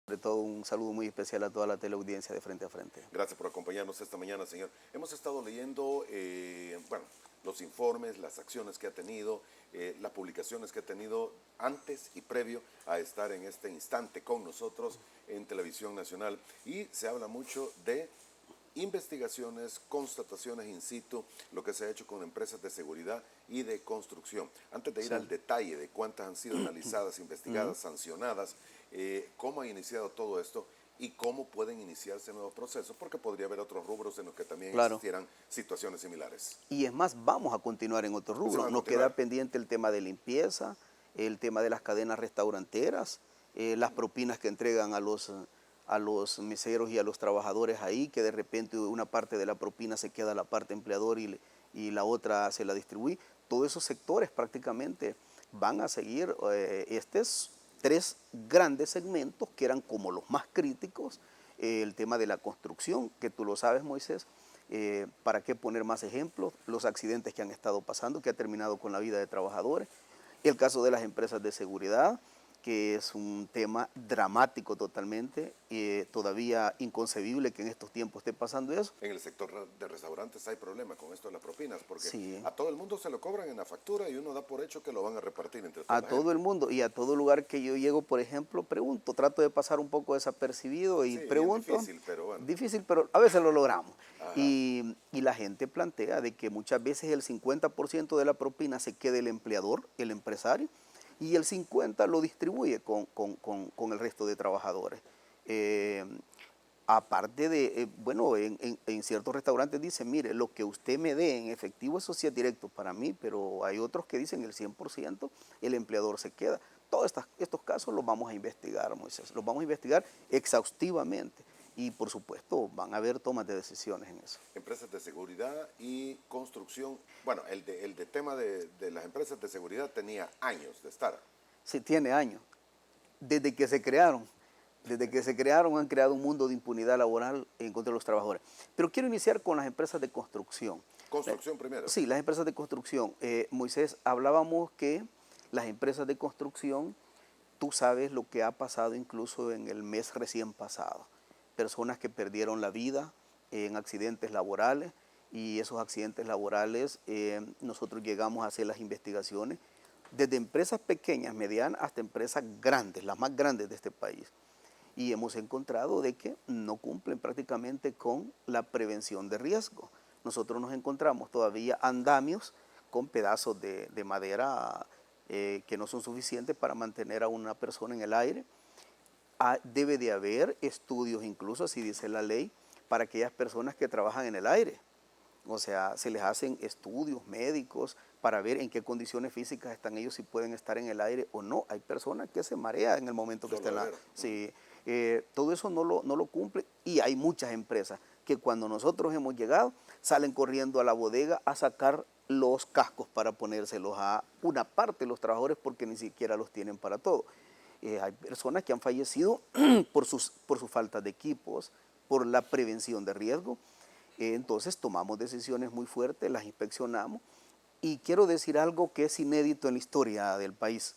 Sobre todo un saludo muy especial a toda la teleaudiencia de Frente a Frente. Gracias por acompañarnos esta mañana, señor. Hemos estado leyendo, bueno, los informes, las acciones que ha tenido, las publicaciones que ha tenido antes y previo a estar en este instante con nosotros en Televisión Nacional. Y se habla mucho de investigaciones, constataciones in situ, lo que se ha hecho con empresas de seguridad y de construcción. Antes de ir al detalle de cuántas han sido analizadas, investigadas, sancionadas, cómo ha iniciado todo esto y cómo pueden iniciarse nuevos procesos, porque podría haber otros rubros en los que también existieran situaciones similares. Y es más, vamos a continuar en otros rubros. Nos queda pendiente el tema de limpieza, el tema de las cadenas restauranteras, las propinas que entregan a los meseros y a los trabajadores ahí, que de repente una parte de la propina se queda a la parte empleador y la otra se la distribuye. Todos esos sectores prácticamente van a seguir estos tres grandes segmentos que eran como los más críticos. El tema de la construcción, que tú lo sabes, Moisés. ¿Para qué poner más ejemplos? Los accidentes que han estado pasando, que ha terminado con la vida de trabajadores. El caso de las empresas de seguridad, que es un tema dramático totalmente, todavía inconcebible que en estos tiempos esté pasando eso. En el sector de restaurantes hay problemas con esto de las propinas, porque sí, a todo el mundo se lo cobran en la factura y uno da por hecho que lo van a repartir entre toda la gente. A todo el mundo y a todo lugar que yo llego, por ejemplo, pregunto, trato de pasar un poco desapercibido y pregunto. Es difícil, pero bueno. Difícil, pero a veces lo logramos. Y la gente plantea de que muchas veces el 50% de la propina se queda el empleador, el empresario, y el 50% lo distribuye con el resto de trabajadores. Aparte de, bueno, en ciertos restaurantes dicen, mire, lo que usted me dé en efectivo, eso sí es directo para mí, pero hay otros que dicen el 100%, el empleador se queda. Todos estos casos los vamos a investigar, Moisés, los vamos a investigar exhaustivamente. Y por supuesto van a haber tomas de decisiones en eso. Empresas de seguridad y construcción. Bueno, el tema de las empresas de seguridad tenía años de estar. Sí, tiene años. Desde que se crearon. Desde que se crearon han creado un mundo de impunidad laboral en contra de los trabajadores. Pero quiero iniciar con las empresas de construcción. ¿Construcción primero? Sí, las empresas de construcción. Moisés, hablábamos que las empresas de construcción, tú sabes lo que ha pasado incluso en el mes recién pasado. Personas que perdieron la vida en accidentes laborales, y esos accidentes laborales nosotros llegamos a hacer las investigaciones desde empresas pequeñas, medianas, hasta empresas grandes, las más grandes de este país. Y hemos encontrado de que no cumplen prácticamente con la prevención de riesgo. Nosotros nos encontramos todavía andamios con pedazos de madera que no son suficientes para mantener a una persona en el aire. Debe de haber estudios, incluso así dice la ley, para aquellas personas que trabajan en el aire. O sea, se les hacen estudios médicos para ver en qué condiciones físicas están ellos, si pueden estar en el aire o no. Hay personas que se marean en el momento que están en la... Sí, todo eso no lo cumple, y hay muchas empresas que cuando nosotros hemos llegado salen corriendo a la bodega a sacar los cascos para ponérselos a una parte de los trabajadores porque ni siquiera los tienen para todo. Hay personas que han fallecido por su falta de equipos, por la prevención de riesgo. Entonces tomamos decisiones muy fuertes, las inspeccionamos, y quiero decir algo que es inédito en la historia del país,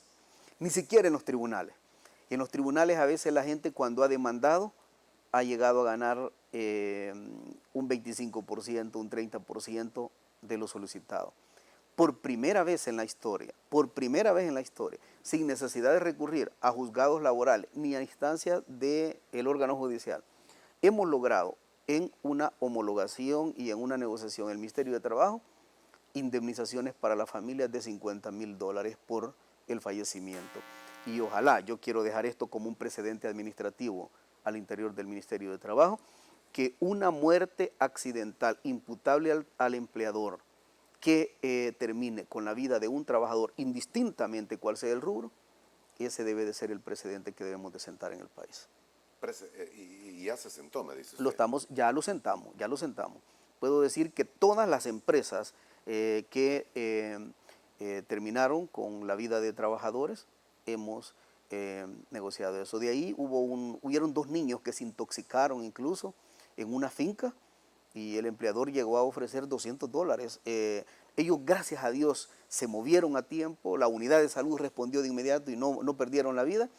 ni siquiera en los tribunales. En los tribunales a veces la gente cuando ha demandado ha llegado a ganar un 25%, un 30% de lo solicitado. Por primera vez en la historia, sin necesidad de recurrir a juzgados laborales ni a instancias del órgano judicial, hemos logrado en una homologación y en una negociación el Ministerio de Trabajo indemnizaciones para las familias de $50,000 por el fallecimiento. Y ojalá, yo quiero dejar esto como un precedente administrativo al interior del Ministerio de Trabajo, que una muerte accidental imputable al empleador que termine con la vida de un trabajador, indistintamente cuál sea el rubro, ese debe de ser el precedente que debemos de sentar en el país. Y ya se sentó, me dice usted. Ya lo sentamos. Puedo decir que todas las empresas que terminaron con la vida de trabajadores, hemos negociado eso. De ahí hubieron 2 niños que se intoxicaron incluso en una finca, y el empleador llegó a ofrecer $200. Ellos, gracias a Dios, se movieron a tiempo, la unidad de salud respondió de inmediato y no perdieron la vida,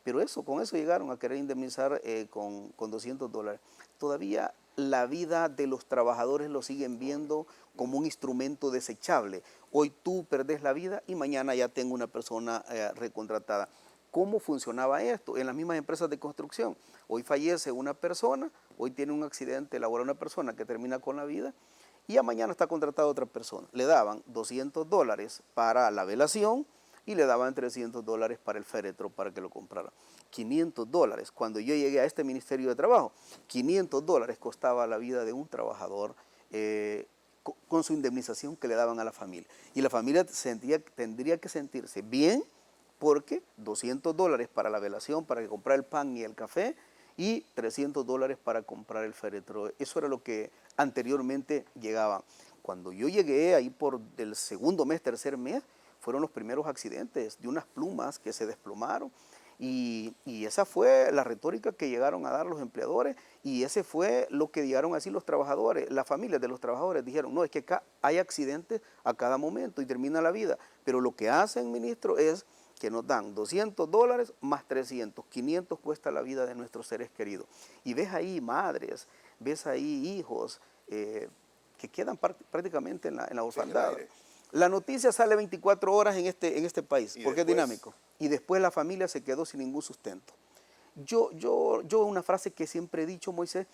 Pero con eso llegaron a querer indemnizar con $200. Todavía la vida de los trabajadores lo siguen viendo como un instrumento desechable. Hoy tú perdés la vida y mañana ya tengo una persona recontratada. ¿Cómo funcionaba esto? En las mismas empresas de construcción. Hoy fallece una persona, hoy tiene un accidente laboral una persona que termina con la vida y ya mañana está contratada otra persona. Le daban $200 para la velación y le daban $300 para el féretro para que lo comprara. $500. Cuando yo llegué a este Ministerio de Trabajo, $500 costaba la vida de un trabajador con su indemnización que le daban a la familia. Y la familia tendría que sentirse bien porque $200 para la velación, para comprar el pan y el café, y $300 para comprar el féretro. Eso era lo que anteriormente llegaba. Cuando yo llegué ahí por el segundo mes, tercer mes, fueron los primeros accidentes de unas plumas que se desplomaron y esa fue la retórica que llegaron a dar los empleadores y ese fue lo que llegaron a decir los trabajadores, las familias de los trabajadores dijeron, no, es que acá hay accidentes a cada momento y termina la vida, pero lo que hacen, ministro, es que nos dan $200 más 300, 500 cuesta la vida de nuestros seres queridos. Y ves ahí madres, ves ahí hijos que quedan prácticamente en la orfandad. La noticia sale 24 horas en este país, porque es dinámico. Y después la familia se quedó sin ningún sustento. Yo una frase que siempre he dicho, Moisés,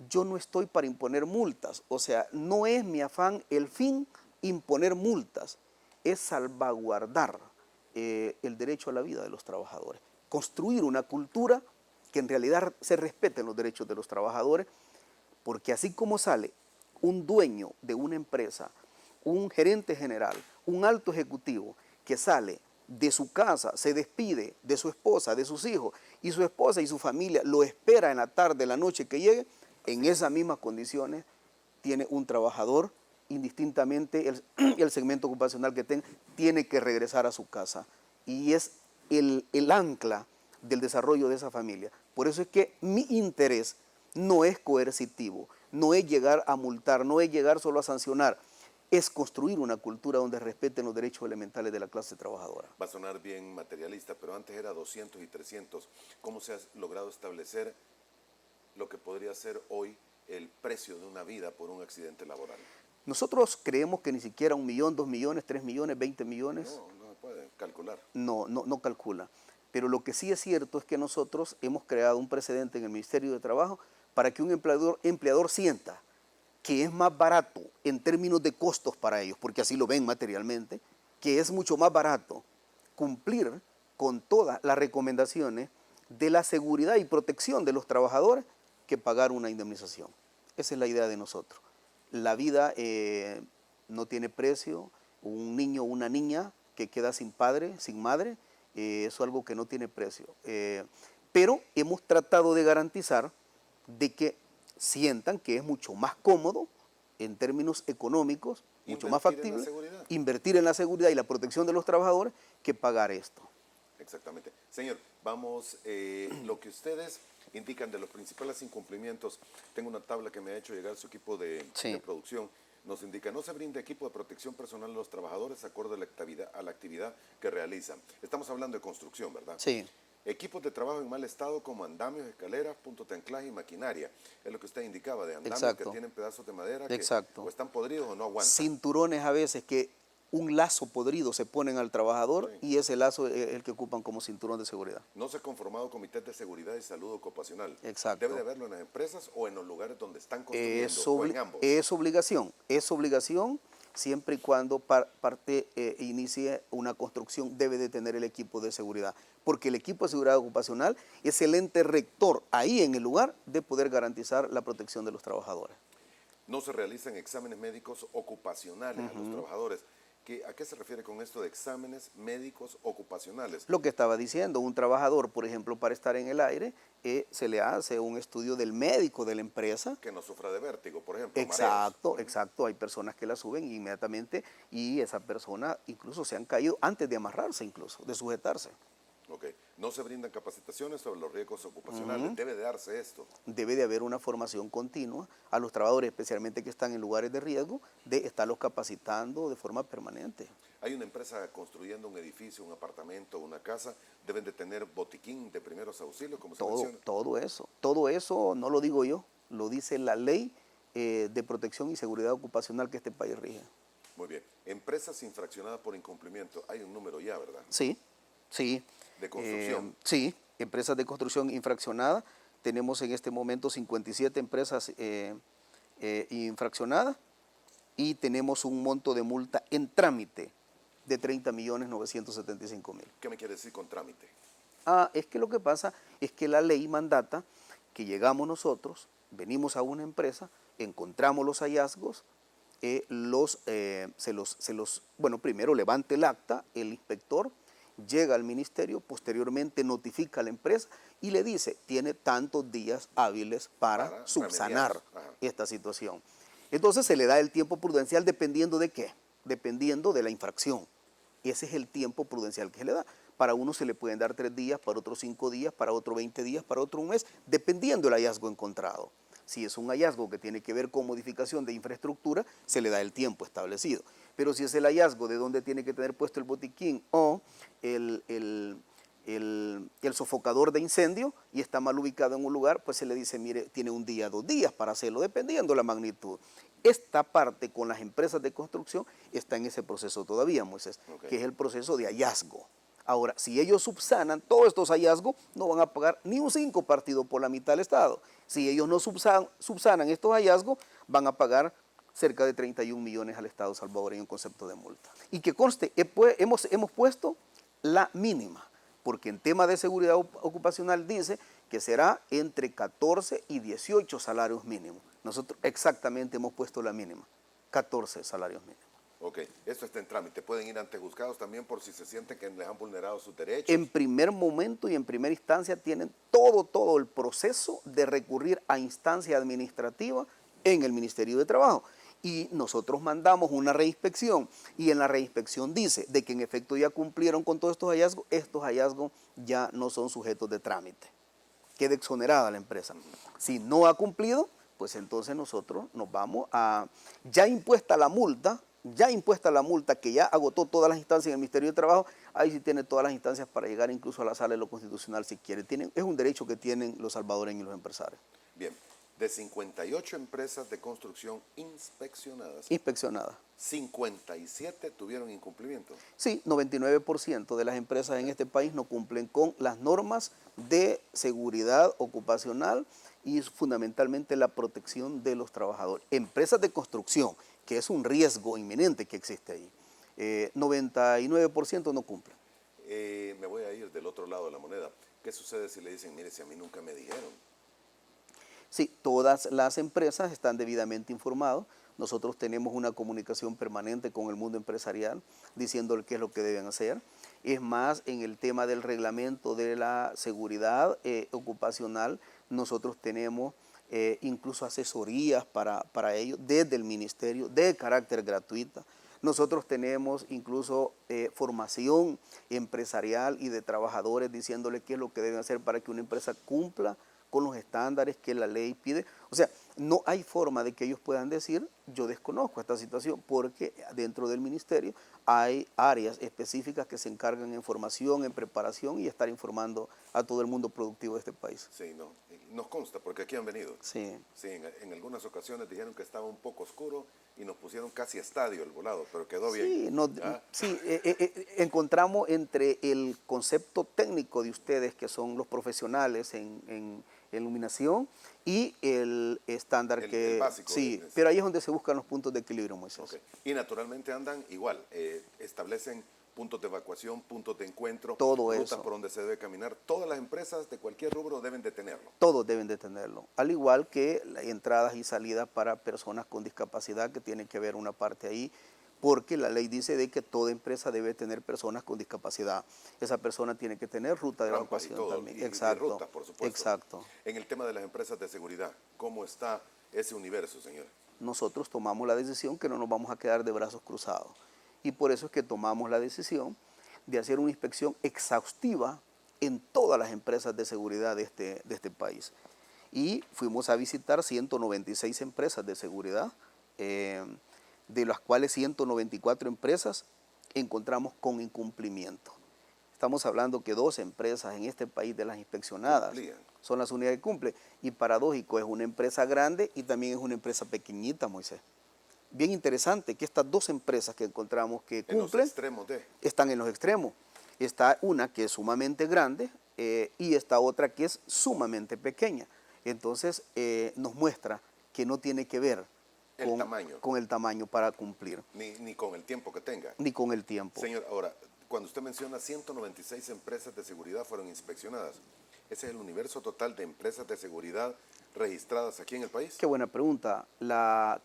yo no estoy para imponer multas. O sea, no es mi afán el fin imponer multas, es salvaguardar el derecho a la vida de los trabajadores. Construir una cultura que en realidad se respeten los derechos de los trabajadores, porque así como sale un dueño de una empresa, un gerente general, un alto ejecutivo que sale de su casa, se despide de su esposa, de sus hijos, y su esposa y su familia lo espera en la tarde, en la noche que llegue, en esas mismas condiciones tiene un trabajador, indistintamente el segmento ocupacional que tenga, tiene que regresar a su casa. Y es el ancla del desarrollo de esa familia. Por eso es que mi interés no es coercitivo, no es llegar a multar, no es llegar solo a sancionar, es construir una cultura donde respeten los derechos elementales de la clase trabajadora. Va a sonar bien materialista, pero antes era 200 y 300. ¿Cómo se ha logrado establecer lo que podría ser hoy el precio de una vida por un accidente laboral? Nosotros creemos que ni siquiera 1 millón, 2 millones, 3 millones, 20 millones. No se puede calcular. No calcula. Pero lo que sí es cierto es que nosotros hemos creado un precedente en el Ministerio de Trabajo para que un empleador sienta que es más barato en términos de costos para ellos, porque así lo ven materialmente, que es mucho más barato cumplir con todas las recomendaciones de la seguridad y protección de los trabajadores que pagar una indemnización. Esa es la idea de nosotros. La vida no tiene precio, un niño o una niña que queda sin padre, sin madre, eso es algo que no tiene precio. Pero hemos tratado de garantizar de que sientan que es mucho más cómodo en términos económicos, mucho más factible, invertir en la seguridad y la protección de los trabajadores que pagar esto. Exactamente. Señor, vamos, lo que ustedes indican de los principales incumplimientos, tengo una tabla que me ha hecho llegar su equipo de producción, nos indica, no se brinda equipo de protección personal a los trabajadores acorde a la actividad que realizan. Estamos hablando de construcción, ¿verdad? Sí. Equipos de trabajo en mal estado como andamios, escaleras, puntos de anclaje y maquinaria. Es lo que usted indicaba de andamios que tienen pedazos de madera que o están podridos o no aguantan. Cinturones a veces que un lazo podrido se ponen al trabajador y ese lazo es el que ocupan como cinturón de seguridad. No se ha conformado comités de seguridad y salud ocupacional. Exacto. ¿Debe de haberlo en las empresas o en los lugares donde están construyendo o en ambos? Es obligación siempre y cuando parte inicie una construcción debe de tener el equipo de seguridad, porque el equipo de seguridad ocupacional es el ente rector ahí en el lugar de poder garantizar la protección de los trabajadores. No se realizan exámenes médicos ocupacionales a los trabajadores. ¿A qué se refiere con esto de exámenes médicos ocupacionales? Lo que estaba diciendo, un trabajador, por ejemplo, para estar en el aire, se le hace un estudio del médico de la empresa. Que no sufra de vértigo, por ejemplo. Exacto, mareos. exacto. Hay personas que la suben inmediatamente y esa persona incluso se han caído antes de amarrarse, incluso, de sujetarse. Ok. No se brindan capacitaciones sobre los riesgos ocupacionales. Debe de darse esto. Debe de haber una formación continua a los trabajadores, especialmente que están en lugares de riesgo, de estarlos capacitando de forma permanente. Hay una empresa construyendo un edificio, un apartamento, una casa, deben de tener botiquín de primeros auxilios, como se menciona. Todo eso no lo digo yo, lo dice la ley de protección y seguridad ocupacional que este país rige. Muy bien. Empresas infraccionadas por incumplimiento. Hay un número ya, ¿verdad? Sí, sí. De construcción. Sí, empresas de construcción infraccionadas. Tenemos en este momento 57 empresas infraccionadas y tenemos un monto de multa en trámite de 30.975.000. ¿Qué me quiere decir con trámite? Es que lo que pasa es que la ley mandata que llegamos nosotros, venimos a una empresa, encontramos los hallazgos, bueno, primero levanta el acta, el inspector llega al ministerio, posteriormente notifica a la empresa y le dice, tiene tantos días hábiles para subsanar esta situación. Entonces se le da el tiempo prudencial dependiendo de qué, dependiendo de la infracción. Ese es el tiempo prudencial que se le da. Para uno se le pueden dar 3 días, para otro 5 días, para otro 20 días, para otro un mes, dependiendo del hallazgo encontrado. Si es un hallazgo que tiene que ver con modificación de infraestructura, se le da el tiempo establecido. Pero si es el hallazgo de dónde tiene que tener puesto el botiquín o el sofocador de incendio y está mal ubicado en un lugar, pues se le dice, mire, tiene 1 día, 2 días para hacerlo, dependiendo de la magnitud. Esta parte con las empresas de construcción está en ese proceso todavía, Moisés, que es el proceso de hallazgo. Ahora, si ellos subsanan todos estos hallazgos, no van a pagar ni un 5 partido por la mitad del Estado. Si ellos no subsanan estos hallazgos, van a pagar cerca de 31 millones al Estado salvadoreño en concepto de multa. Y que conste, hemos puesto la mínima, porque en tema de seguridad ocupacional dice que será entre 14 y 18 salarios mínimos. Nosotros exactamente hemos puesto la mínima, 14 salarios mínimos. Ok, esto está en trámite. ¿Pueden ir ante juzgados también por si se sienten que les han vulnerado sus derechos? En primer momento y en primera instancia tienen todo el proceso de recurrir a instancia administrativa en el Ministerio de Trabajo. Y nosotros mandamos una reinspección y en la reinspección dice de que en efecto ya cumplieron con todos estos hallazgos ya no son sujetos de trámite. Queda exonerada la empresa. Si no ha cumplido, pues entonces nosotros nos vamos a, ya impuesta la multa que ya agotó todas las instancias en el Ministerio de Trabajo, ahí sí tiene todas las instancias para llegar incluso a la sala de lo constitucional si quiere. Es un derecho que tienen los salvadoreños y los empresarios. Bien, de 58 empresas de construcción inspeccionadas, 57 tuvieron incumplimiento. Sí, 99% de las empresas en este país no cumplen con las normas de seguridad ocupacional y fundamentalmente la protección de los trabajadores. Empresas de construcción, que es un riesgo inminente que existe ahí, 99% no cumplen. Me voy a ir del otro lado de la moneda. ¿Qué sucede si le dicen, mire, si a mí nunca me dijeron? Sí, todas las empresas están debidamente informadas. Nosotros tenemos una comunicación permanente con el mundo empresarial diciéndole qué es lo que deben hacer. Es más, en el tema del reglamento de la seguridad ocupacional, nosotros tenemos incluso asesorías para ellos desde el ministerio de carácter gratuita. Nosotros tenemos incluso formación empresarial y de trabajadores diciéndole qué es lo que deben hacer para que una empresa cumpla con los estándares que la ley pide. O sea, no hay forma de que ellos puedan decir, yo desconozco esta situación, porque dentro del ministerio hay áreas específicas que se encargan en formación, en preparación y estar informando a todo el mundo productivo de este país. Sí, no, nos consta, porque aquí han venido. Sí. Sí, en algunas ocasiones dijeron que estaba un poco oscuro y nos pusieron casi estadio el volado, pero quedó bien. Sí, encontramos entre el concepto técnico de ustedes, que son los profesionales en iluminación, y el estándar el básico. Sí, pero ahí es donde se buscan los puntos de equilibrio, Moisés. Okay. Y naturalmente andan igual, establecen puntos de evacuación, puntos de encuentro, todo rutas eso por donde se debe caminar. Todas las empresas de cualquier rubro deben de tenerlo. Todos deben de tenerlo, al igual que entradas y salidas para personas con discapacidad, que tiene que haber una parte ahí, porque la ley dice de que toda empresa debe tener personas con discapacidad. Esa persona tiene que tener ruta de evacuación también. Exacto. Y rutas, por supuesto. Exacto. En el tema de las empresas de seguridad, ¿cómo está ese universo, señor? Nosotros tomamos la decisión que no nos vamos a quedar de brazos cruzados. Y por eso es que tomamos la decisión de hacer una inspección exhaustiva en todas las empresas de seguridad de este país. Y fuimos a visitar 196 empresas de seguridad, de las cuales 194 empresas encontramos con incumplimiento. Estamos hablando que 2 empresas en este país de las inspeccionadas son las únicas que cumplen. Y paradójico, es una empresa grande y también es una empresa pequeñita, Moisés. Bien interesante que estas 2 empresas que encontramos que cumplen están en los extremos. Está una que es sumamente grande y esta otra que es sumamente pequeña. Entonces nos muestra que no tiene que ver con el tamaño para cumplir. Ni con el tiempo que tenga. Ni con el tiempo. Señor, ahora, cuando usted menciona 196 empresas de seguridad fueron inspeccionadas, ¿ese es el universo total de empresas de seguridad registradas aquí en el país? Qué buena pregunta.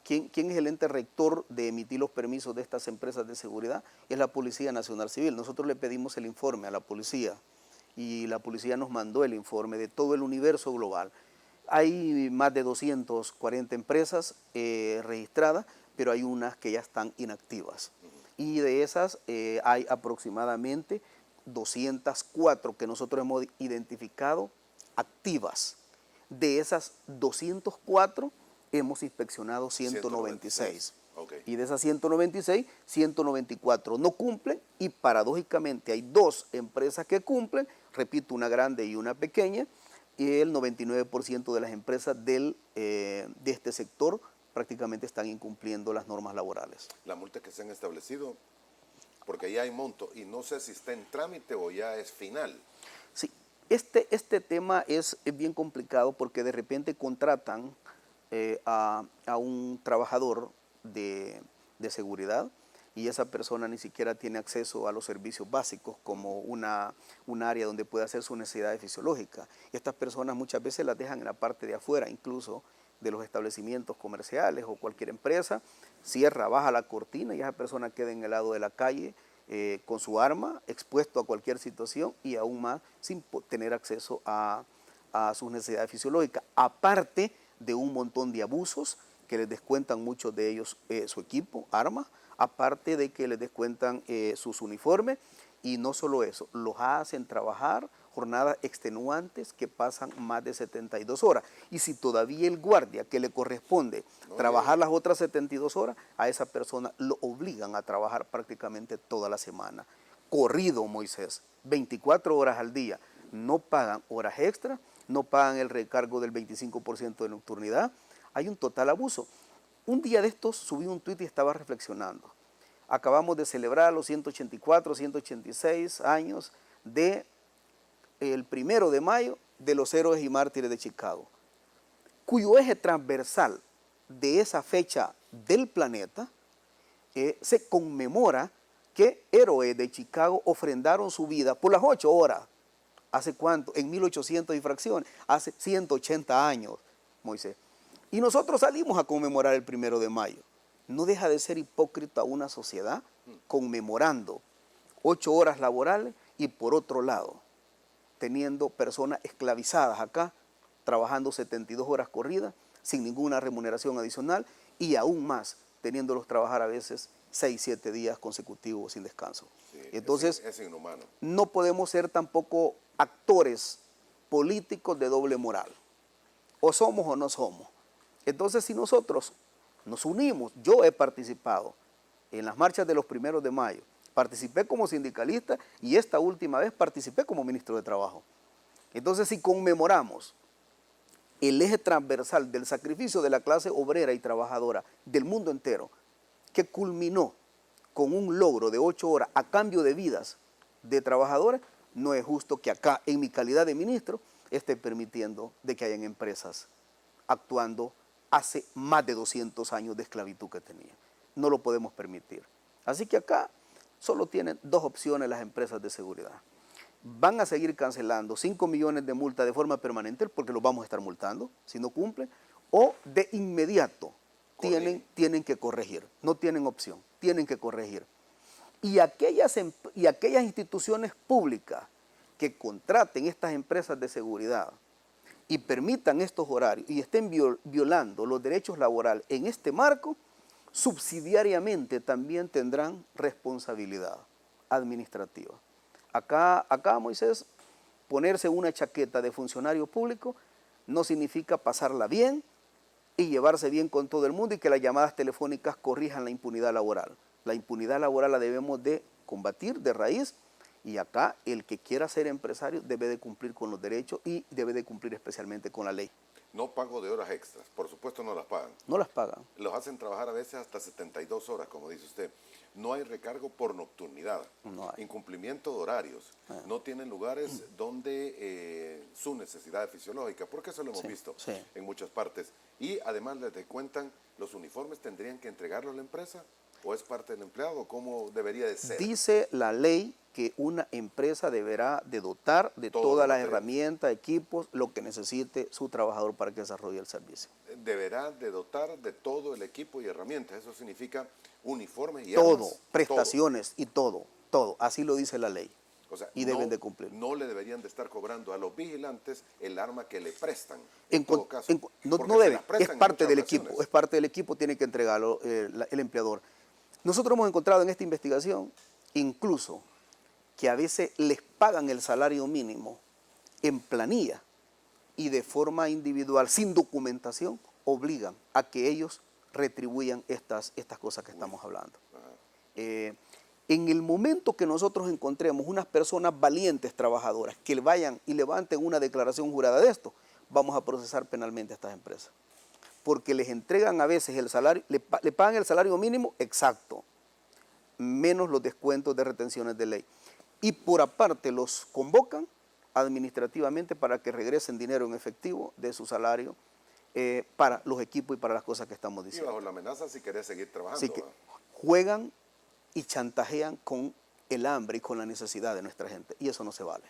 ¿Quién es el ente rector de emitir los permisos de estas empresas de seguridad? Es la Policía Nacional Civil. Nosotros le pedimos el informe a la policía y la policía nos mandó el informe de todo el universo global. Hay más de 240 empresas registradas, pero hay unas que ya están inactivas. Y de esas hay aproximadamente 204 que nosotros hemos identificado activas. De esas 204 hemos inspeccionado 196. Okay. Y de esas 196, 194 no cumplen y paradójicamente hay 2 empresas que cumplen, repito, una grande y una pequeña, y el 99% de las empresas de este sector prácticamente están incumpliendo las normas laborales. ¿La multa que se han establecido? Porque ya hay monto y no sé si está en trámite o ya es final. Sí, este tema es bien complicado porque de repente contratan a un trabajador de seguridad y esa persona ni siquiera tiene acceso a los servicios básicos como un área donde puede hacer sus necesidades fisiológicas. Estas personas muchas veces las dejan en la parte de afuera, incluso de los establecimientos comerciales o cualquier empresa, cierra, baja la cortina y esa persona queda en el lado de la calle con su arma, expuesto a cualquier situación y aún más sin tener acceso a sus necesidades fisiológicas, aparte de un montón de abusos que les descuentan muchos de ellos su equipo, armas, aparte de que les descuentan sus uniformes y no solo eso, los hacen trabajar jornadas extenuantes que pasan más de 72 horas. Y si todavía el guardia que le corresponde trabajar las otras 72 horas, a esa persona lo obligan a trabajar prácticamente toda la semana. Corrido, Moisés, 24 horas al día. No pagan horas extras, no pagan el recargo del 25% de nocturnidad. Hay un total abuso. Un día de estos subí un tuit y estaba reflexionando. Acabamos de celebrar los 184, 186 años de el 1 de mayo de los héroes y mártires de Chicago, cuyo eje transversal de esa fecha del planeta se conmemora que héroes de Chicago ofrendaron su vida por las 8 horas. ¿Hace cuánto? En 1800 y fracciones, hace 180 años, Moisés. Y nosotros salimos a conmemorar el 1 de mayo. No deja de ser hipócrita una sociedad conmemorando 8 horas laborales y por otro lado teniendo personas esclavizadas acá, trabajando 72 horas corridas, sin ninguna remuneración adicional y aún más, teniéndolos trabajar a veces 6, 7 días consecutivos sin descanso. Sí, entonces, es inhumano. No podemos ser tampoco actores políticos de doble moral. O somos o no somos. Entonces, si nosotros nos unimos, yo he participado en las marchas de los 1 de mayo, participé como sindicalista y esta última vez participé como ministro de Trabajo. Entonces, si conmemoramos el eje transversal del sacrificio de la clase obrera y trabajadora del mundo entero, que culminó con un logro de 8 horas a cambio de vidas de trabajadores, no es justo que acá, en mi calidad de ministro, esté permitiendo de que hayan empresas actuando hace más de 200 años de esclavitud que tenía. No lo podemos permitir. Así que acá solo tienen 2 opciones las empresas de seguridad. Van a seguir cancelando 5 millones de multas de forma permanente, porque los vamos a estar multando si no cumplen, o de inmediato tienen que corregir. No tienen opción, tienen que corregir. Y aquellas instituciones públicas que contraten estas empresas de seguridad y permitan estos horarios y estén violando los derechos laborales en este marco, subsidiariamente también tendrán responsabilidad administrativa. Acá, Moisés, ponerse una chaqueta de funcionario público no significa pasarla bien y llevarse bien con todo el mundo y que las llamadas telefónicas corrijan la impunidad laboral. La impunidad laboral la debemos de combatir de raíz y acá el que quiera ser empresario debe de cumplir con los derechos y debe de cumplir especialmente con la ley. No pago de horas extras, por supuesto no las pagan. No las pagan. Los hacen trabajar a veces hasta 72 horas, como dice usted. No hay recargo por nocturnidad, No hay. incumplimiento de horarios, no tienen lugares donde su necesidad fisiológica, porque eso lo hemos visto en muchas partes. Y además les descuentan, ¿los uniformes tendrían que entregarlos a la empresa? ¿O es parte del empleado? ¿Cómo debería de ser? Dice la ley que una empresa deberá de dotar de todas las herramientas, equipos, lo que necesite su trabajador para que desarrolle el servicio. Deberá de dotar de todo el equipo y herramientas. Eso significa uniformes y todo, armas. prestaciones y todo. Así lo dice la ley. O sea, y deben de cumplir. No le deberían de estar cobrando a los vigilantes el arma que le prestan. No debe, es parte del equipo. Es parte del equipo, tiene que entregarlo el empleador. Nosotros hemos encontrado en esta investigación incluso que a veces les pagan el salario mínimo en planilla y de forma individual, sin documentación, obligan a que ellos retribuyan estas cosas que estamos hablando. En el momento que nosotros encontremos unas personas valientes, trabajadoras, que vayan y levanten una declaración jurada de esto, vamos a procesar penalmente a estas empresas. Porque les entregan a veces el salario, le pagan el salario mínimo exacto, menos los descuentos de retenciones de ley. Y por aparte los convocan administrativamente para que regresen dinero en efectivo de su salario para los equipos y para las cosas que estamos diciendo. Y bajo la amenaza si querés seguir trabajando. Así que juegan y chantajean con el hambre y con la necesidad de nuestra gente. Y eso no se vale.